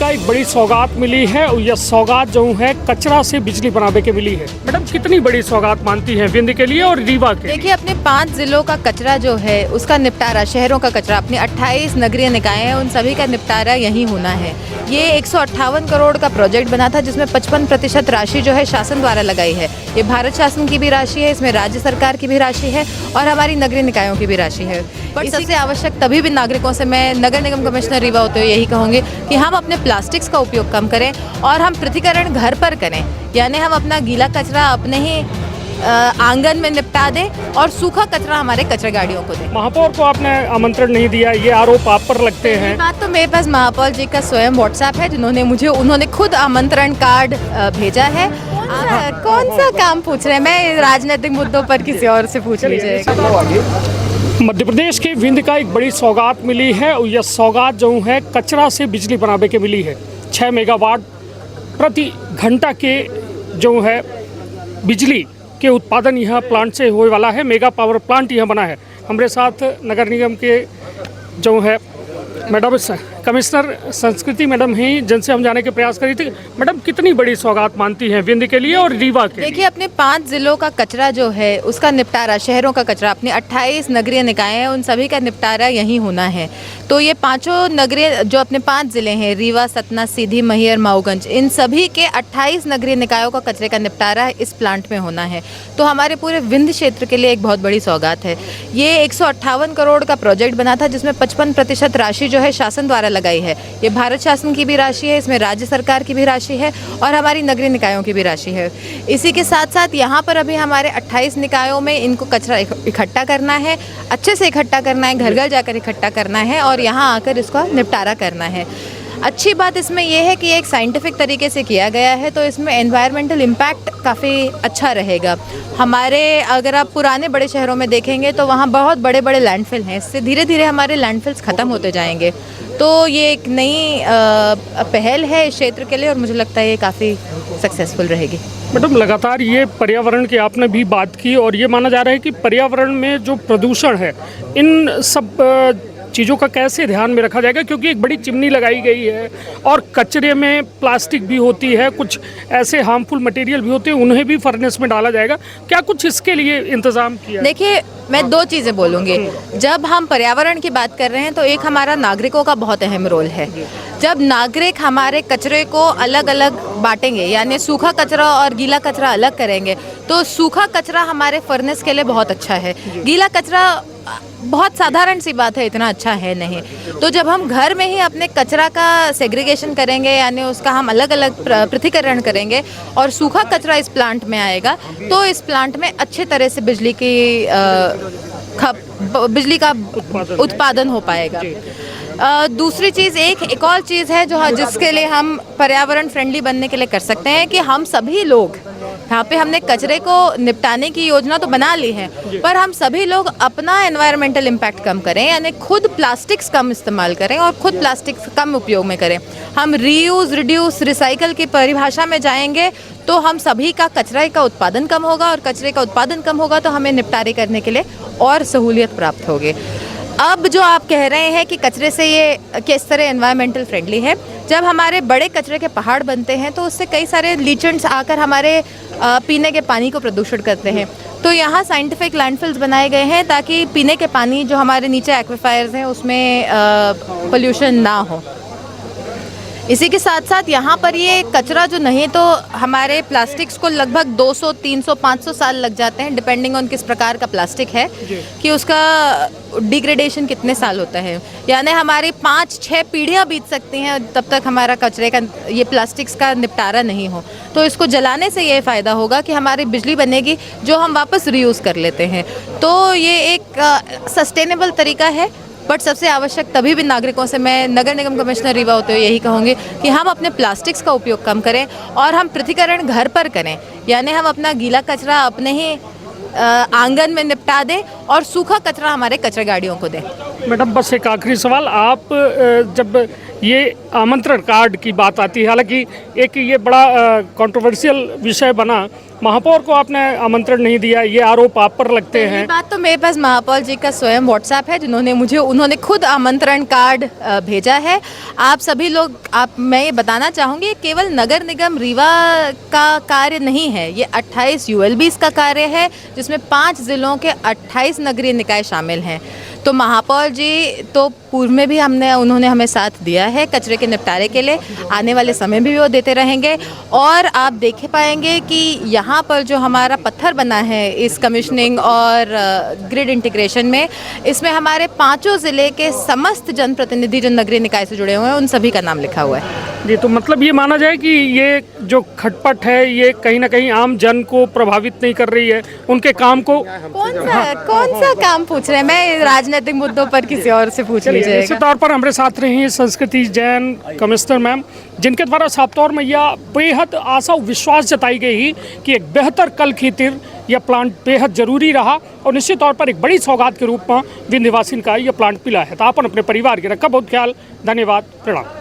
का एक बड़ी सौगात मिली है और यह सौगात जो है कचरा से बिजली बनाने के मिली है। मैडम कितनी बड़ी सौगात मानती हैं विंध्य के लिए और रीवा के? देखिए, अपने 5 जिलों का कचरा जो है उसका निपटारा, शहरों का कचरा, अपने 28 नगरीय निकाय हैं, उन सभी का निपटारा यहीं होना है। ये 158 करोड़ का प्रोजेक्ट बना था जिसमें 55% राशि जो है शासन द्वारा लगाई है। ये भारत शासन की भी राशि है, इसमें राज्य सरकार की भी राशि है और हमारी नगरीय निकायों की भी राशि है। बट सबसे आवश्यक तभी भी नागरिकों से मैं नगर निगम कमिश्नर रीवा होते हुए यही कहूँगी कि हम अपने प्लास्टिक्स का उपयोग कम करें और हम पृथक्करण घर पर करें, यानी हम अपना गीला कचरा अपने ही आंगन में निपटा दें और सूखा कचरा हमारे कचरा गाड़ियों को दें। महापौर को आपने आमंत्रण नहीं दिया, ये आरोप आप पर लगते हैं। बात तो मेरे पास महापौर जी का स्वयं व्हाट्सएप है, उन्होंने खुद आमंत्रण कार्ड भेजा है। कौन सा काम पूछ रहे हैं? मैं राजनीतिक मुद्दों पर किसी और से पूछ लीजिए। मध्य प्रदेश के विंध्य का एक बड़ी सौगात मिली है और यह सौगात जो है कचरा से बिजली बनाने के मिली है। 6 मेगावाट प्रति घंटा के जो है बिजली के उत्पादन यह प्लांट से होने वाला है। मेगा पावर प्लांट यह बना है। हमारे साथ नगर निगम के जो है मैडम कमिश्नर संस्कृति मैडम हैं, जिनसे हम जाने के प्रयास करी थी। मैडम कितनी बड़ी सौगात मानती हैं विंध्य के लिए और रीवा के? देखिए, अपने 5 जिलों का कचरा जो है उसका निपटारा, शहरों का कचरा, अपने 28 नगरीय निकाय हैं, उन सभी का निपटारा यहीं होना है। तो ये पांचों नगरीय जो अपने 5 जिले हैं, रीवा, सतना, सीधी, मैहर, मऊगंज, इन सभी के 28 नगरीय निकायों का कचरे का निपटारा इस प्लांट में होना है। तो हमारे पूरे विंध्य क्षेत्र के लिए एक बहुत बड़ी सौगात है। ये 158 करोड़ का प्रोजेक्ट बना था जिसमें 55% राशि जो है शासन द्वारा लगाई है। ये भारत शासन की भी राशि है, इसमें राज्य सरकार की भी राशि है और हमारी नगरीय निकायों की भी राशि है। इसी के साथ साथ यहाँ पर अभी हमारे 28 निकायों में इनको कचरा इकट्ठा करना है, अच्छे से इकट्ठा करना है, घर घर जाकर इकट्ठा करना है और यहाँ आकर इसका निपटारा करना है। अच्छी बात इसमें यह है कि एक साइंटिफिक तरीके से किया गया है, तो इसमें एनवायरमेंटल इम्पैक्ट काफ़ी अच्छा रहेगा। हमारे अगर आप पुराने बड़े शहरों में देखेंगे तो वहाँ बहुत बड़े बड़े लैंडफिल हैं, इससे धीरे धीरे हमारे लैंडफिल्स ख़त्म होते जाएंगे। तो ये एक नई पहल है इस क्षेत्र के लिए और मुझे लगता है ये काफ़ी सक्सेसफुल रहेगी। मैडम लगातार ये पर्यावरण की आपने भी बात की और ये माना जा रहा है कि पर्यावरण में जो प्रदूषण है, इन सब चीज़ों का कैसे ध्यान में रखा जाएगा, क्योंकि एक बड़ी चिमनी लगाई गई है और कचरे में प्लास्टिक भी होती है, कुछ ऐसे हार्मफुल मटेरियल भी होते हैं, उन्हें भी फर्नेस में डाला जाएगा। क्या कुछ इसके लिए इंतजाम किया? देखिए, मैं 2 चीज़ें बोलूँगी। जब हम पर्यावरण की बात कर रहे हैं तो एक हमारा नागरिकों का बहुत अहम रोल है। जब नागरिक हमारे कचरे को अलग अलग बांटेंगे, यानी सूखा कचरा और गीला कचरा अलग करेंगे, तो सूखा कचरा हमारे फर्नेस के लिए बहुत अच्छा है। गीला कचरा बहुत साधारण सी बात है, इतना अच्छा है नहीं। तो जब हम घर में ही अपने कचरा का सेग्रीगेशन करेंगे, यानी उसका हम अलग अलग पृथक्करण करेंगे और सूखा कचरा इस प्लांट में आएगा, तो इस प्लांट में अच्छे तरह से बिजली का उत्पादन हो पाएगा। दूसरी चीज़, एक और चीज़ है जिसके लिए हम पर्यावरण फ्रेंडली बनने के लिए कर सकते हैं कि हम सभी लोग यहाँ पे हमने कचरे को निपटाने की योजना तो बना ली है, पर हम सभी लोग अपना एनवायरमेंटल इम्पैक्ट कम करें, यानी खुद प्लास्टिक्स कम इस्तेमाल करें और खुद प्लास्टिक कम उपयोग में करें। हम रीयूज़, रिड्यूस, रिसाइकल की परिभाषा में जाएंगे तो हम सभी का कचरे का उत्पादन कम होगा और कचरे का उत्पादन कम होगा तो हमें निपटारे करने के लिए और सहूलियत प्राप्त होगी। अब जो आप कह रहे हैं कि कचरे से ये किस तरह एनवायरमेंटल फ्रेंडली है, जब हमारे बड़े कचरे के पहाड़ बनते हैं तो उससे कई सारे लीचेंट्स आकर हमारे पीने के पानी को प्रदूषित करते हैं। तो यहाँ साइंटिफिक लैंडफिल्स बनाए गए हैं ताकि पीने के पानी जो हमारे नीचे एक्विफायर्स हैं उसमें पोल्यूशन ना हो। इसी के साथ साथ यहाँ पर ये कचरा जो नहीं, तो हमारे प्लास्टिक्स को लगभग 200, 300, 500 साल लग जाते हैं, डिपेंडिंग ऑन किस प्रकार का प्लास्टिक है, कि उसका डिग्रेडेशन कितने साल होता है। यानी हमारी 5-6 पीढ़ियाँ बीत सकती हैं तब तक हमारा कचरे का, ये प्लास्टिक्स का निपटारा नहीं हो। तो इसको जलाने से ये फ़ायदा होगा कि हमारी बिजली बनेगी जो हम वापस रीयूज़ कर लेते हैं। तो ये एक सस्टेनेबल तरीका है। बट सबसे आवश्यक तभी भी नागरिकों से मैं नगर निगम कमिश्नर रीवा होते हुए यही कहूँगी कि हम अपने प्लास्टिक्स का उपयोग कम करें और हम पृथक्करण घर पर करें, यानी हम अपना गीला कचरा अपने ही आंगन में निपटा दें और सूखा कचरा हमारे कचरा गाड़ियों को दें। मैडम बस एक आखिरी सवाल, आप जब ये आमंत्रण कार्ड की बात आती है, हालांकि एक ये बड़ा कंट्रोवर्शियल विषय बना, महापौर को आपने आमंत्रण नहीं दिया, ये आरोप आप पर लगते हैं। ये बात तो मेरे पास महापौर जी का स्वयं व्हाट्सएप है, उन्होंने खुद आमंत्रण कार्ड भेजा है। आप सभी लोग, मैं ये बताना चाहूँगी, केवल नगर निगम रीवा का कार्य नहीं है, ये 28 यूएलबीज का कार्य है, जिसमें 5 जिलों के 28 नगरीय निकाय शामिल हैं। तो महापौर जी तो पूर्व में भी उन्होंने हमें साथ दिया है कचरे के निपटारे के लिए, आने वाले समय में भी वो देते रहेंगे। और आप देख पाएंगे कि यहाँ पर जो हमारा पत्थर बना है इस कमिश्निंग और ग्रिड इंटीग्रेशन में, इसमें हमारे 5 ज़िले के समस्त जनप्रतिनिधि जो नगरीय निकाय से जुड़े हुए हैं, उन सभी का नाम लिखा हुआ है। जी, तो मतलब ये माना जाए कि ये जो खटपट है ये कहीं ना कहीं आम जन को प्रभावित नहीं कर रही है, उनके काम को। कौन सा काम पूछ रहे हैं? मैं राजनीतिक मुद्दों पर किसी और से पूछ लीजिए। इसी तौर पर हमारे साथ रही हैं संस्कृति जैन कमिश्नर मैम, जिनके द्वारा साफ तौर में यह बेहद आशा विश्वास जताई गई कि एक बेहतर कल की तिर यह प्लांट बेहद जरूरी रहा और निश्चित तौर पर एक बड़ी सौगात के रूप में विंध्यवासिन का यह प्लांट मिला है। तो अपन अपने परिवार के रखा बहुत ख्याल। धन्यवाद, प्रणाम।